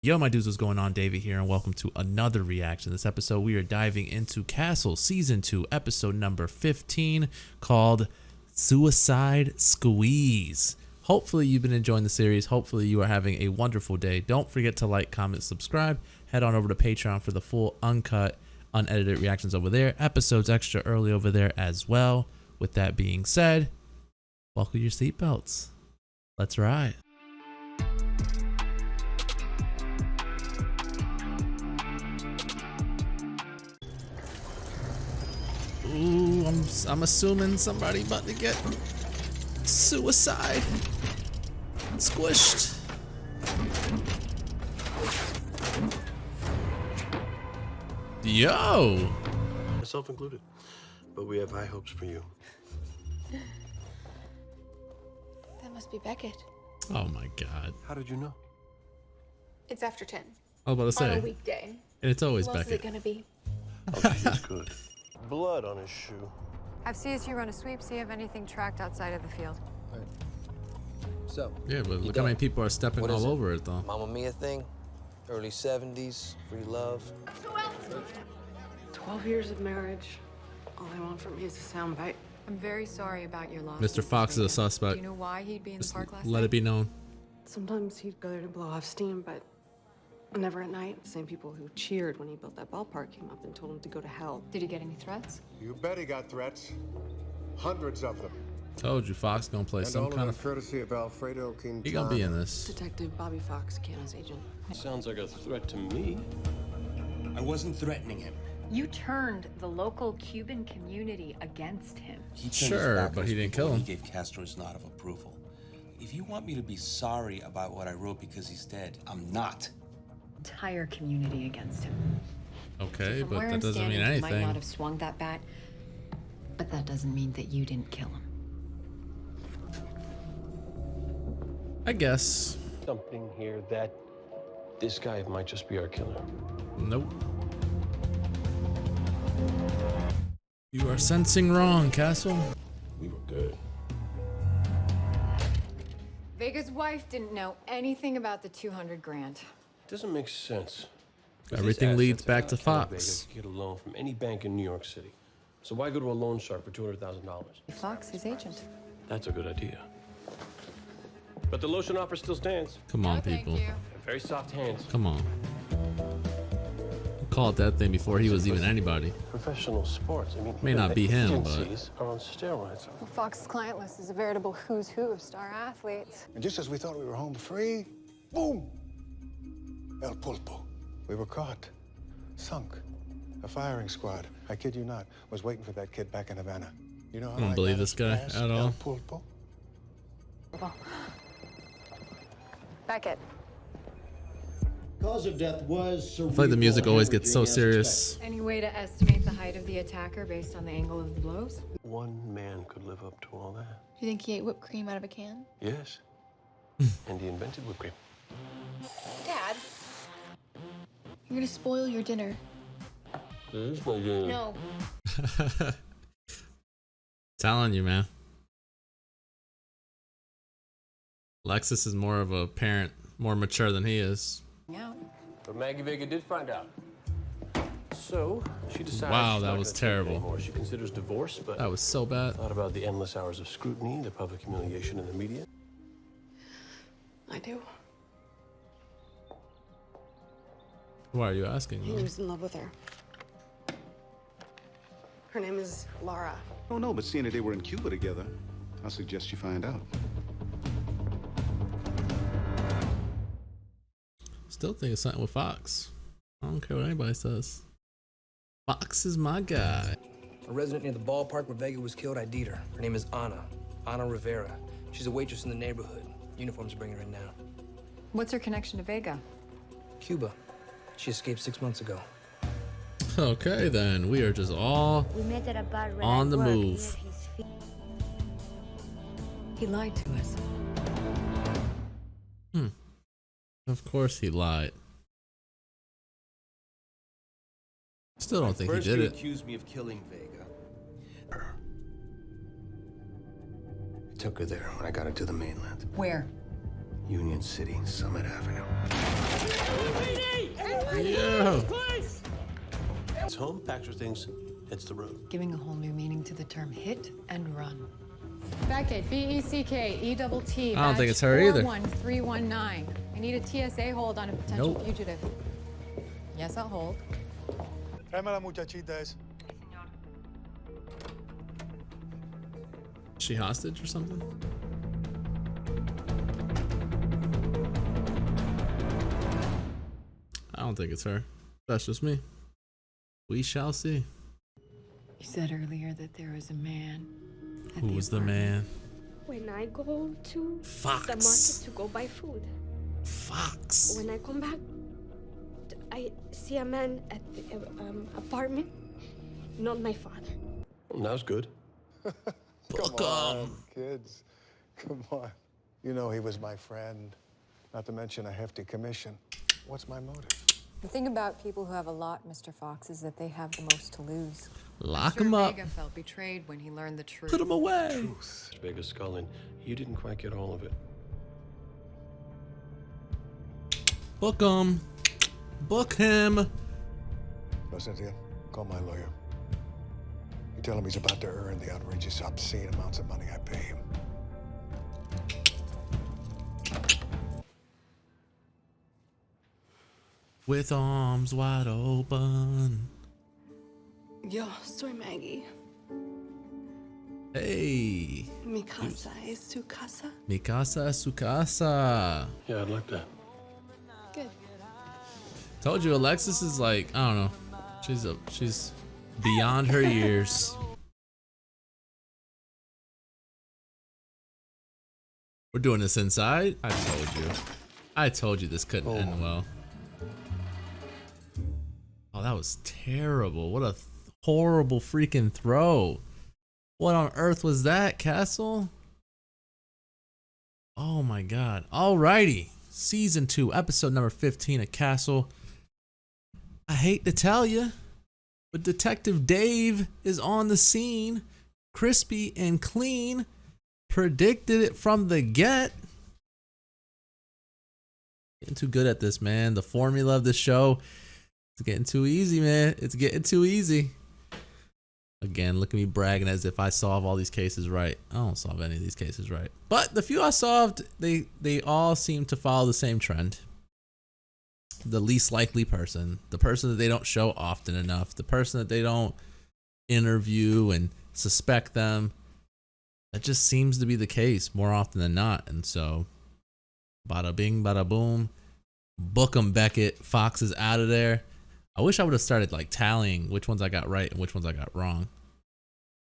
Yo, my dudes, what's going on? David here, and welcome to another reaction. This episode, we are diving into Castle Season 2, episode number 15, called Suicide Squeeze. Hopefully, you've been enjoying the series. Hopefully, you are having a wonderful day. Don't forget to like, comment, subscribe. Head on over to Patreon for the full, uncut, unedited reactions over there. Episodes extra early over there as well. With that being said, buckle your seatbelts. Let's ride. Ooh, I'm assuming somebody about to get suicide squished. Yo, myself included, but we have high hopes for you. That must be Beckett. oh my god, How did you know? It's after 10 I was about to on a say, weekday. and it's always What else is it Beckett. gonna be? Okay, he's good. Blood on his shoe. Have CSU run a sweep, see if anything tracked outside of the field. So, Yeah, but you look how many done? people are stepping What all is it? over it though. Mamma Mia thing, early 70s, free love. 12 years of marriage. All I want from you is a soundbite. I'm very sorry about your loss. Mr. Fox is a Do suspect. you know why he'd be in the Just park last let night? it be known. Sometimes he'd go there to blow off steam, but never at night. The same people who cheered when he built that ballpark came up and told him to go to hell. Did he get any threats? You bet he got threats. Hundreds of them. Told you, Fox gonna play And some all kind of of. them courtesy of Alfredo Quintana. He gonna be in this. Detective Bobby Fox, Cana's agent. Sounds like a threat to me. I wasn't threatening him. You turned the local Cuban community against him. He turned Sure, his back but on he us didn't before kill him. He gave Castro his nod of approval. If you want me to be sorry about what I wrote because he's dead, I'm not. Entire community against him. Okay, From but where that I'm doesn't mean standing, he might not anything. have swung that bat, but that doesn't mean that you didn't kill him. I guess. Something here that this guy might just be our killer. Nope. You are sensing wrong, Castle. We were good. Vega's wife didn't know anything about the 200 grand. Doesn't make sense. Everything These leads assets back are to not Kelly Fox. Vega could get a loan from any bank in New York City. So why go to a loan shark for $200,000? Fox, his agent. That's a good idea. But the lotion offer still stands. Come on, No, thank people. you. Very soft hands. Come on. Called that thing before he was even anybody. Professional sports. I mean, May even not the be him, but- agencies are on steroids. Well, Fox's client list is a veritable who's who of star athletes. And just as we thought we were home free, boom! El Pulpo. We were caught. Sunk. A firing squad, I kid you not, was waiting for that kid back in Havana. You know how I don't believe this guy at all. El Pulpo? Beckett. Cause of death was cerebral I feel like the music always gets so hemorrhaging as serious. Any way to estimate the height of the attacker based on the angle of the blows? One man could live up to all that. Do you think he ate whipped cream out of a can? Yes. And he invented whipped cream. Dad, you're gonna spoil your dinner. This is my dinner. No. Telling you, man. Lexus is more of a parent, more mature than he is. Yeah. But Maggie Vega did find out. So she decided. Wow, she's that not was gonna take it terrible. anymore. She considers divorce, but That was so bad. thought about the endless hours of scrutiny, the public humiliation in the media. I do. Why are you asking? He though? was in love with her. Her name is Laura. Oh, no, but seeing that they were in Cuba together, I suggest you find out. Still think it's something with Fox. I don't care what anybody says. Fox is my guy. A resident near the ballpark where Vega was killed, ID'd her. Her name is Ana Rivera. She's a waitress in the neighborhood. Uniform's bringing her in now. What's her connection to Vega? Cuba. She escaped 6 months ago. Okay, then we are just all We met at a bar where On I the worked move. near his feet. He lied to us. Of course he lied. Still don't think he First, did you it. accused me of killing Vega. I took her there when I got her to the mainland. Where? Union City, Summit Avenue. Yeah. It's home, packs her things, heads the road. Giving a whole new meaning to the term hit and run. Beckett, B-E-C-K-E-T-T. I don't think it's her either. 41319. I need a TSA hold on a potential Nope. fugitive. Yes, I'll hold. Tráeme a la muchachita esa. Is she hostage or something? I don't think it's her. That's just me. We shall see. You said earlier that there was a man. Who was the man? When I go to Fox. the market to go buy food, Fox. when I come back, I see a man at the apartment, not my father. Well, now's good. Come on, kids. Come on. You know he was my friend. Not to mention a hefty commission. What's my motive? The thing about people who have a lot, Mr. Fox, is that they have the most to lose. Lock him up. Vega felt betrayed when he learned the truth. Put him away. Truth. Vega's skull in. You didn't quite get all of it. Book him. Book him. No, Cynthia, call my lawyer. You tell him he's about to earn the outrageous, obscene amounts of money I pay him. With arms wide open. Yo soy Maggie. Hey. Mi casa es su casa. Mi casa es su casa. Yeah, I'd like that. Good. Told you Alexis is like, I don't know. She's beyond her years. We're doing this inside? I told you this couldn't end well. Oh, that was terrible. What a horrible freaking throw. What on earth was that, Castle? Oh my god. Alrighty. Season 2, episode number 15 of Castle. I hate to tell you, but Detective Dave is on the scene. Crispy and clean. Predicted it from the get. Getting too good at this, man. The formula of the show. It's getting too easy, man. It's getting too easy. Again, look at me bragging as if I solve all these cases right. I don't solve any of these cases right. But the few I solved, they all seem to follow the same trend. The least likely person. The person that they don't show often enough. The person that they don't interview and suspect them. That just seems to be the case more often than not. And so, bada bing, bada boom. Book 'em, Beckett. Fox is out of there. I wish I would have started like tallying which ones I got right and which ones I got wrong.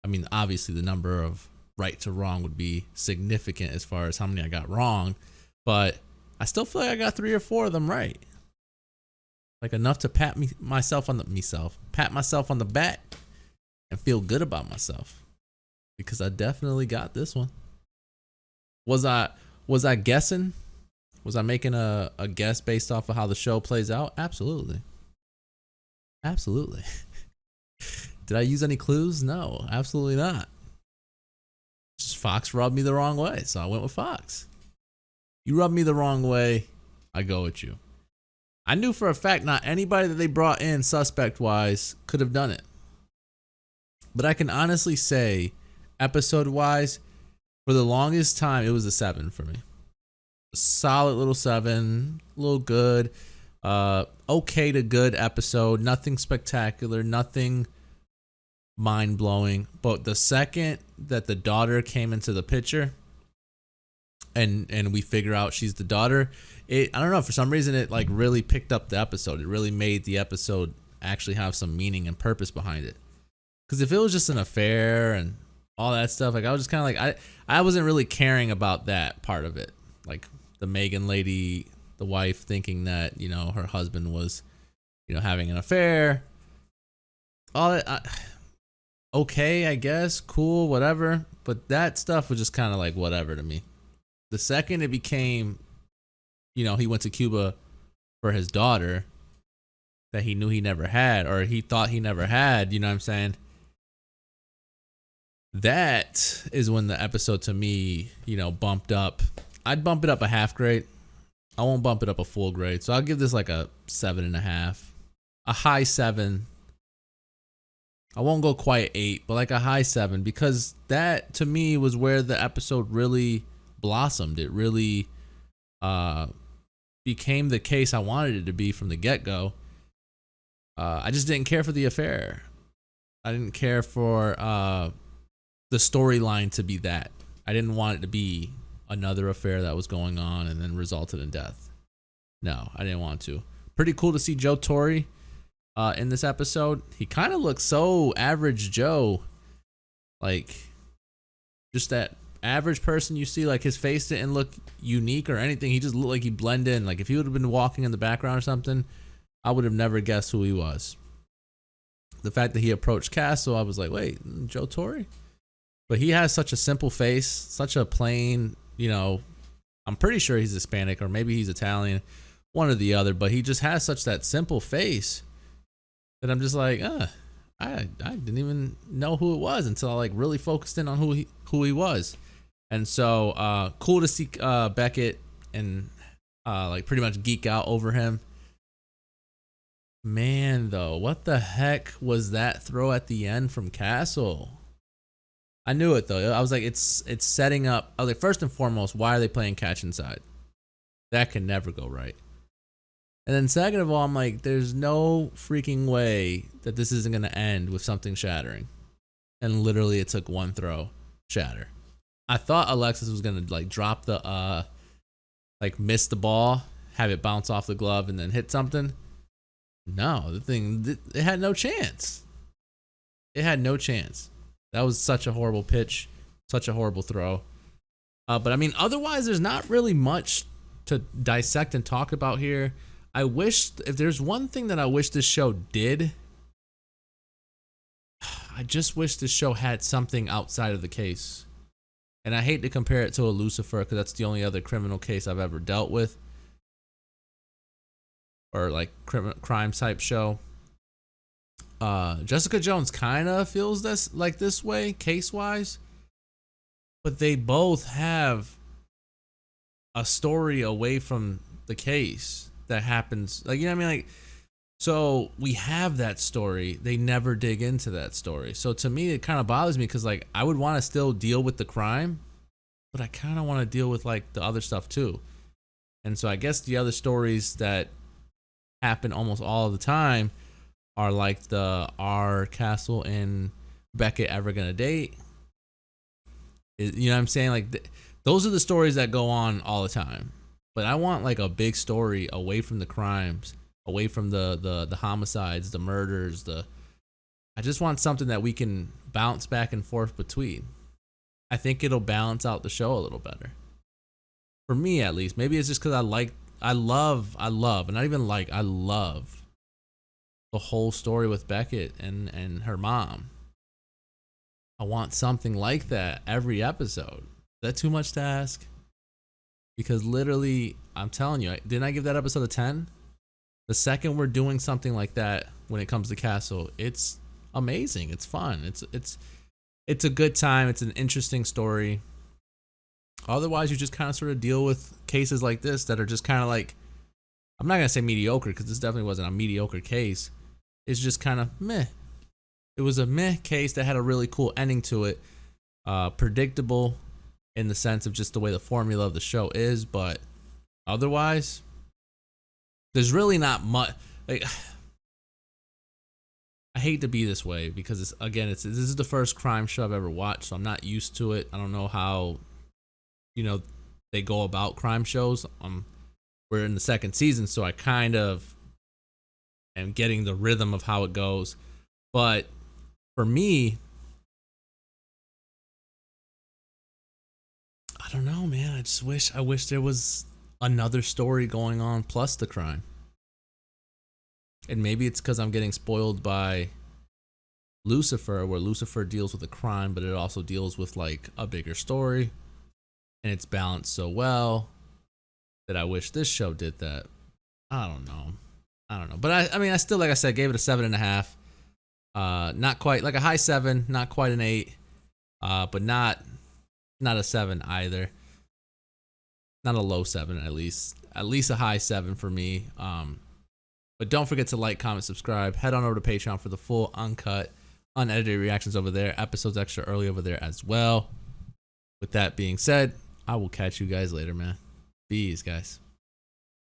I mean, obviously the number of right to wrong would be significant as far as how many I got wrong, but I still feel like I got 3 or 4 of them right. Like enough to pat myself on the back and feel good about myself because I definitely got this one. Was I guessing? Was I making a guess based off of how the show plays out? Absolutely. Absolutely. Did I use any clues? No, absolutely not. Just Fox rubbed me the wrong way, so I went with Fox. You rub me the wrong way, I go with you. I knew for a fact not anybody that they brought in suspect-wise could have done it. But I can honestly say, episode-wise, for the longest time, it was a 7 for me. A solid little 7, a little good. Okay to good episode, nothing spectacular, nothing mind-blowing, but the second that the daughter came into the picture and we figure out she's the daughter, I don't know, for some reason it like really picked up the episode. It really made the episode actually have some meaning and purpose behind it. Because if it was just an affair and all that stuff, like I was just kind of like, I wasn't really caring about that part of it, like the Megan lady, the wife, thinking that, you know, her husband was, you know, having an affair. All that, okay, I guess, cool, whatever. But that stuff was just kind of like whatever to me. The second it became, you know, he went to Cuba for his daughter that he knew he never had, or he thought he never had, you know what I'm saying? That is when the episode to me, you know, bumped up I'd bump it up a half grade. I won't bump it up a full grade. So I'll give this like a 7.5, a high 7. I won't go quite 8, but like a high 7, because that to me was where the episode really blossomed. It really became the case I wanted it to be from the get-go. I just didn't care for the affair. I didn't care for the storyline to be that. I didn't want it to be another affair that was going on and then resulted in death. No, I didn't want to. Pretty cool to see Joe Torre in this episode. He kind of looks so average Joe, like just that average person you see. Like his face didn't look unique or anything. He just looked like he blended in. Like if he would have been walking in the background or something, I would have never guessed who he was. The fact that he approached Castle, I was like, wait, Joe Torre? But he has such a simple face, such a plain, you know, I'm pretty sure he's Hispanic or maybe he's Italian, one or the other, but he just has such that simple face that I'm just like, I didn't even know who it was until I like really focused in on who he was. And so cool to see Beckett and like pretty much geek out over him. Man, though, what the heck was that throw at the end from Castle? I knew it though. I was like, it's setting up. I was like, first and foremost, why are they playing catch inside? That can never go right. And then second of all, I'm like, there's no freaking way that this isn't gonna end with something shattering. And literally, it took one throw, shatter. I thought Alexis was gonna like drop the like miss the ball, have it bounce off the glove, and then hit something. No, the thing, it had no chance. It had no chance. That was such a horrible pitch, such a horrible throw. But I mean, otherwise, there's not really much to dissect and talk about here. I wish, if there's one thing that I wish this show did, I just wish this show had something outside of the case. And I hate to compare it to a Lucifer because that's the only other criminal case I've ever dealt with. Or like crime type show. Jessica Jones kind of feels this way case wise, but they both have a story away from the case that happens. Like, you know what I mean? Like, so we have that story. They never dig into that story. So to me, it kind of bothers me because like I would want to still deal with the crime, but I kind of want to deal with like the other stuff too. And so I guess the other stories that happen almost all the time are like are Castle and Beckett ever gonna date? You know what I'm saying? Like those are the stories that go on all the time. But I want like a big story away from the crimes, away from the homicides, the murders, I just want something that we can bounce back and forth between. I think it'll balance out the show a little better. For me at least. Maybe it's just because I love, and not even like, I love the whole story with Beckett and her mom. I want something like that every episode. Is that too much to ask? Because literally, I'm telling you, didn't I give that episode a 10? The second we're doing something like that when it comes to Castle, it's amazing. It's fun. It's a good time. It's an interesting story. Otherwise, you just kind of sort of deal with cases like this that are just kind of like, I'm not going to say mediocre because this definitely wasn't a mediocre case. It's just kind of meh. It was a meh case that had a really cool ending to it. Predictable in the sense of just the way the formula of the show is, but otherwise, there's really not much. Like, I hate to be this way because this is the first crime show I've ever watched, so I'm not used to it. I don't know how, they go about crime shows. We're in the second season, so I kind of am getting the rhythm of how it goes. But for me, I don't know, man. I wish there was another story going on plus the crime. And maybe it's because I'm getting spoiled by Lucifer, where Lucifer deals with a crime, but it also deals with like a bigger story. And it's balanced so well that I wish this show did that. I don't know. But I mean, I still, like I said, gave it a 7.5. Not quite like a high 7, not quite an 8, but not a 7 either. not a low 7 at least a high 7 for me. But don't forget to like, comment, subscribe. Head on over to Patreon for the full uncut, unedited reactions over there. Episodes extra early over there as well. With that being said, I will catch you guys later, man. Peace, guys.